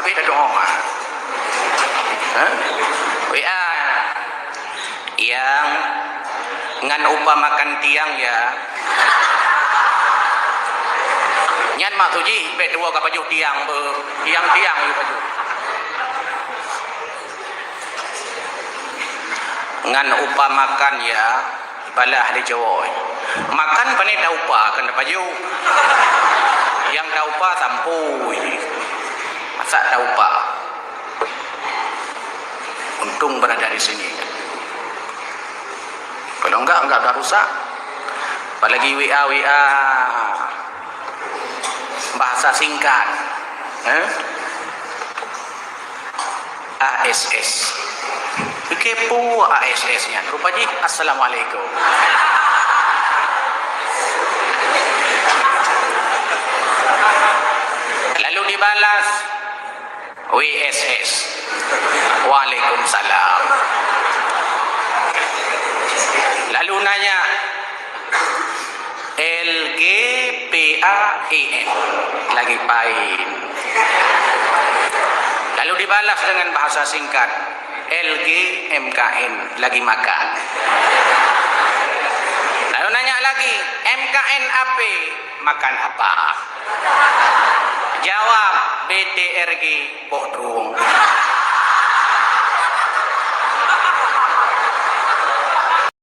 Habis dah doa. WA yang ngan upamakan tiang ya. Nyan mak tu ji, bet dua ka baju tiang tiang you baju. Ngan upamakan ya, balah di Jawa. Makan pane dah upah kan baju. Yang dah upah sampui. Masak dah upah. Untung berada di sini. Kalau enggak dah rusak. Apalagi WA bahasa singkat. ASS. Kepo ASS-nya. Rupanya Assalamualaikum. Lalu dibalas WSS. Waalaikumsalam. Lalu nanya LGPAIN. Lagi pain. Lalu dibalas dengan bahasa singkat LGMKN. Lagi makan. Lalu nanya lagi MKN apa? Makan apa? Jawab BTRG bodong.